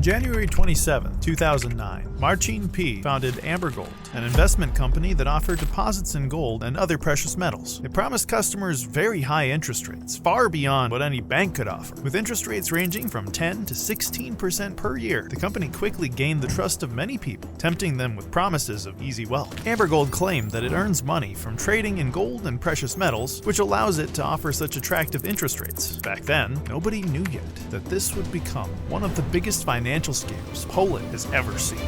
On January 27, 2009, Marcin P. founded Amber Gold, an investment company that offered deposits in gold and other precious metals. It promised customers very high interest rates, far beyond what any bank could offer. With interest rates ranging from 10 to 16% per year, the company quickly gained the trust of many people, tempting them with promises of easy wealth. Amber Gold claimed that it earns money from trading in gold and precious metals, which allows it to offer such attractive interest rates. Back then, nobody knew yet that this would become one of the biggest financial scams Poland has ever seen.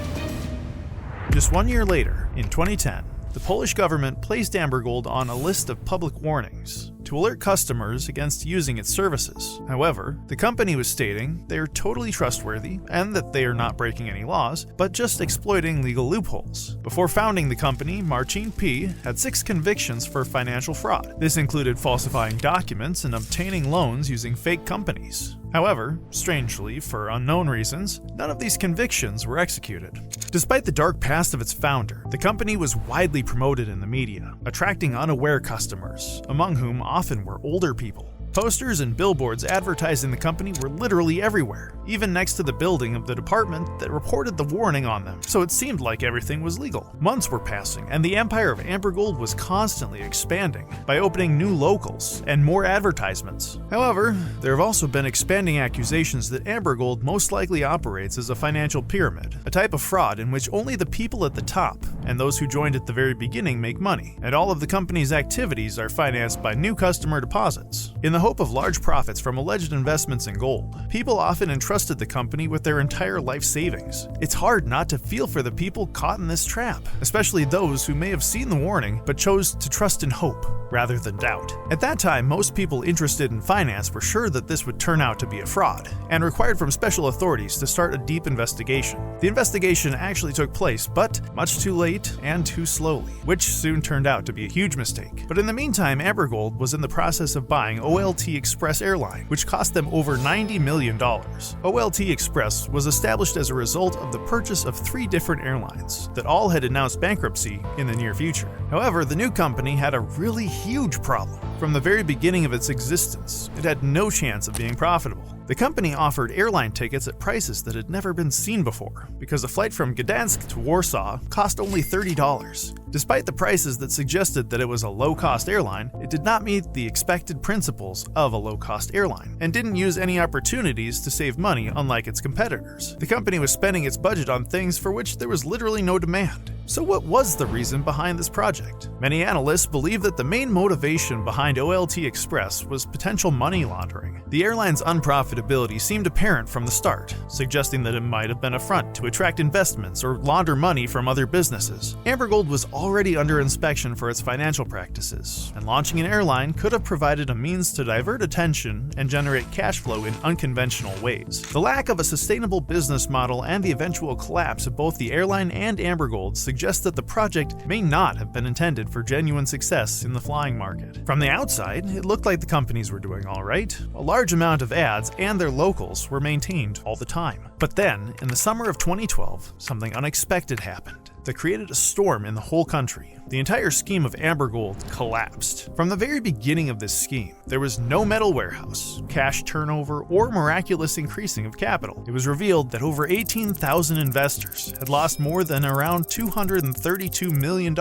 Just 1 year later, in 2010, the Polish government placed Amber Gold on a list of public warnings to alert customers against using its services. However, the company was stating they are totally trustworthy and that they are not breaking any laws, but just exploiting legal loopholes. Before founding the company, Marcin P. had 6 convictions for financial fraud. This included falsifying documents and obtaining loans using fake companies. However, strangely, for unknown reasons, none of these convictions were executed. Despite the dark past of its founder, the company was widely promoted in the media, attracting unaware customers, among whom often were older people. Posters and billboards advertising the company were literally everywhere, even next to the building of the department that reported the warning on them, so it seemed like everything was legal. Months were passing, and the empire of Amber Gold was constantly expanding by opening new locals and more advertisements. However, there have also been expanding accusations that Amber Gold most likely operates as a financial pyramid, a type of fraud in which only the people at the top and those who joined at the very beginning make money, and all of the company's activities are financed by new customer deposits. In the hope of large profits from alleged investments in gold, people often entrusted the company with their entire life savings. It's hard not to feel for the people caught in this trap, especially those who may have seen the warning but chose to trust in hope rather than doubt. At that time, most people interested in finance were sure that this would turn out to be a fraud, and required from special authorities to start a deep investigation. The investigation actually took place, but much too late and too slowly, which soon turned out to be a huge mistake. But in the meantime, Amber Gold was in the process of buying OLT Express Airline, which cost them over $90 million. OLT Express was established as a result of the purchase of 3 different airlines that all had announced bankruptcy in the near future. However, the new company had a really huge problem. From the very beginning of its existence, it had no chance of being profitable. The company offered airline tickets at prices that had never been seen before, because a flight from Gdansk to Warsaw cost only $30. Despite the prices that suggested that it was a low-cost airline, it did not meet the expected principles of a low-cost airline, and didn't use any opportunities to save money unlike its competitors. The company was spending its budget on things for which there was literally no demand. So what was the reason behind this project? Many analysts believe that the main motivation behind OLT Express was potential money laundering. The airline's unprofitability seemed apparent from the start, suggesting that it might have been a front to attract investments or launder money from other businesses. Amber Gold was already under inspection for its financial practices, and launching an airline could have provided a means to divert attention and generate cash flow in unconventional ways. The lack of a sustainable business model and the eventual collapse of both the airline and Amber Gold suggests that the project may not have been intended for genuine success in the flying market. From the outside, it looked like the companies were doing all right. A large amount of ads and their locals were maintained all the time. But then, in the summer of 2012, something unexpected happened that created a storm in the whole country. The entire scheme of Amber Gold collapsed. From the very beginning of this scheme, there was no metal warehouse, cash turnover, or miraculous increasing of capital. It was revealed that over 18,000 investors had lost more than around $232 million.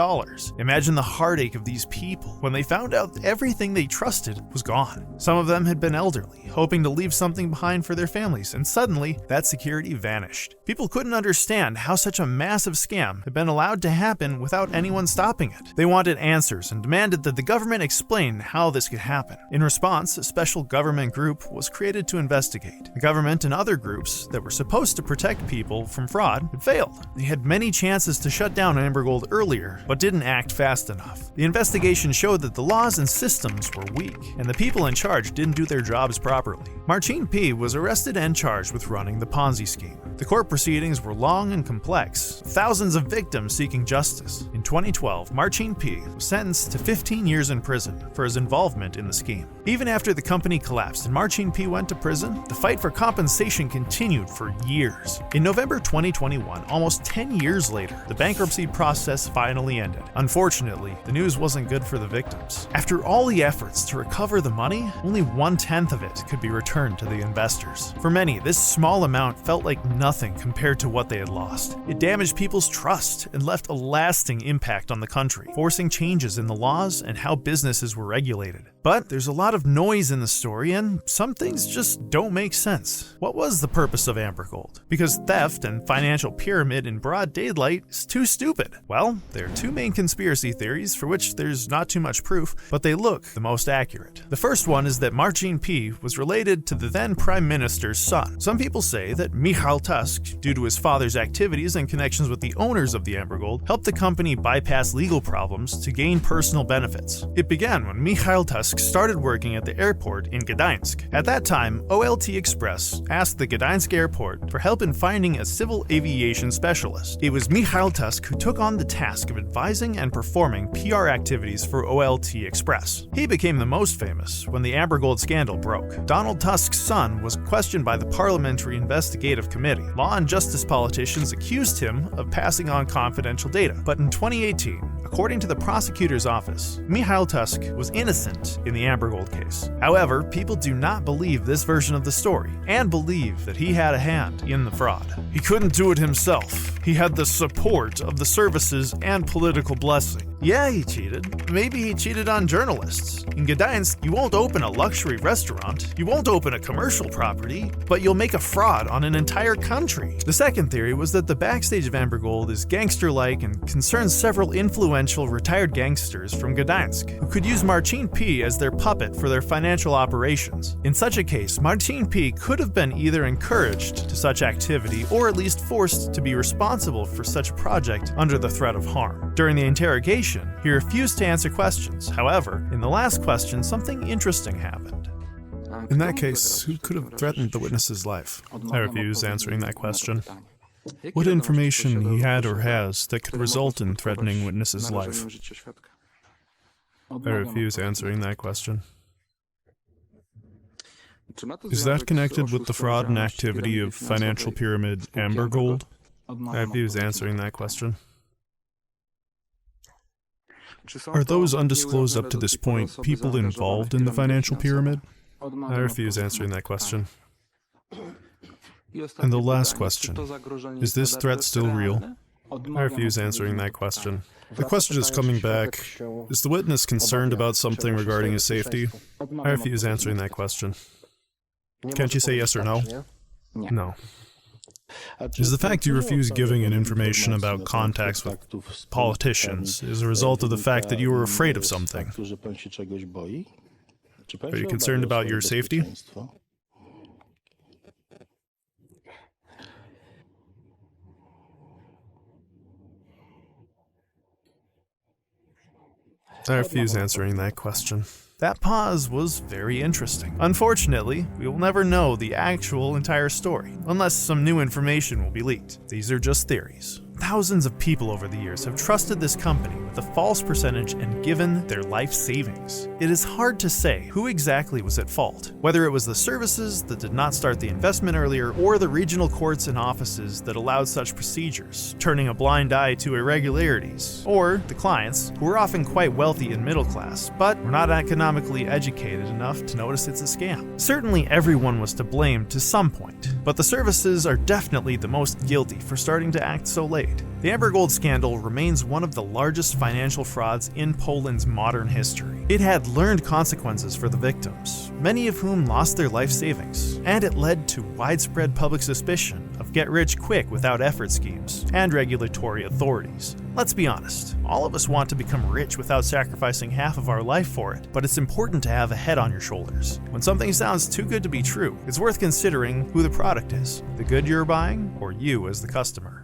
Imagine the heartache of these people when they found out that everything they trusted was gone. Some of them had been elderly, hoping to leave something behind for their families, and suddenly that security vanished. People couldn't understand how such a massive scam had been allowed to happen without anyone stopping it. They wanted answers and demanded that the government explain how this could happen. In response, a special government group was created to investigate. The government and other groups that were supposed to protect people from fraud had failed. They had many chances to shut down Amber Gold earlier, but didn't act fast enough. The investigation showed that the laws and systems were weak, and the people in charge didn't do their jobs properly. Marcin P. was arrested and charged with running the Ponzi scheme. The court proceedings were long and complex. Thousands of victims victims seeking justice. In 2012, Marcin P. was sentenced to 15 years in prison for his involvement in the scheme. Even after the company collapsed and Marcin P. went to prison, the fight for compensation continued for years. In November 2021, almost 10 years later, the bankruptcy process finally ended. Unfortunately, the news wasn't good for the victims. After all the efforts to recover the money, only 1/10 of it could be returned to the investors. For many, this small amount felt like nothing compared to what they had lost. It damaged people's trust and left a lasting impact on the country, forcing changes in the laws and how businesses were regulated. But there's a lot of noise in the story, and some things just don't make sense. What was the purpose of Amber Gold? Because theft and financial pyramid in broad daylight is too stupid. Well, there are two main conspiracy theories for which there's not too much proof, but they look the most accurate. The first one is that Marcin P. was related to the then Prime Minister's son. Some people say that Michał Tusk, due to his father's activities and connections with the owners of the Amber Gold, helped the company bypass legal problems to gain personal benefits. It began when Michał Tusk started working at the airport in Gdańsk. At that time, OLT Express asked the Gdańsk airport for help in finding a civil aviation specialist. It was Michał Tusk who took on the task of advising and performing PR activities for OLT Express. He became the most famous when the Amber Gold scandal broke. Donald Tusk's son was questioned by the Parliamentary Investigative Committee. Law and justice politicians accused him of passing on confidential data. But in 2018, according to the prosecutor's office, Michał Tusk was innocent in the Amber Gold case. However, people do not believe this version of the story and believe that he had a hand in the fraud. He couldn't do it himself. He had the support of the services and political blessing. Yeah, he cheated. Maybe he cheated on journalists. In Gdańsk, you won't open a luxury restaurant, you won't open a commercial property, but you'll make a fraud on an entire country. The second theory was that the backstage of Amber Gold is gangster-like and concerns several influential retired gangsters from Gdańsk who could use Marcin P. as their puppet for their financial operations. In such a case, Marcin P. could have been either encouraged to such activity or at least forced to be responsible for such a project under the threat of harm. During the interrogation, he refused to answer questions. However, in the last question, something interesting happened. In that case, who could have threatened the witness's life? I refuse answering that question. What information he had or has that could result in threatening witness's life? I refuse answering that question. Is that connected with the fraud and activity of financial pyramid Amber Gold? I refuse answering that question. Are those undisclosed up to this point people involved in the financial pyramid? I refuse answering that question. And the last question, is this threat still real? I refuse answering that question. The question is coming back, is the witness concerned about something regarding his safety? I refuse answering that question. Can't you say yes or no? No. Is the fact you refuse giving an information about contacts with politicians as a result of the fact that you were afraid of something? Are you concerned about your safety? I refuse answering that question. That pause was very interesting. Unfortunately, we will never know the actual entire story, unless some new information will be leaked. These are just theories. Thousands of people over the years have trusted this company with a false percentage and given their life savings. It is hard to say who exactly was at fault, whether it was the services that did not start the investment earlier or the regional courts and offices that allowed such procedures, turning a blind eye to irregularities, or the clients, who were often quite wealthy and middle class, but were not economically educated enough to notice it's a scam. Certainly everyone was to blame to some point, but the services are definitely the most guilty for starting to act so late. The Amber Gold scandal remains one of the largest financial frauds in Poland's modern history. It had learned consequences for the victims, many of whom lost their life savings, and it led to widespread public suspicion of get-rich-quick without effort schemes and regulatory authorities. Let's be honest, all of us want to become rich without sacrificing half of our life for it, but it's important to have a head on your shoulders. When something sounds too good to be true, it's worth considering who the product is, the good you're buying or you as the customer.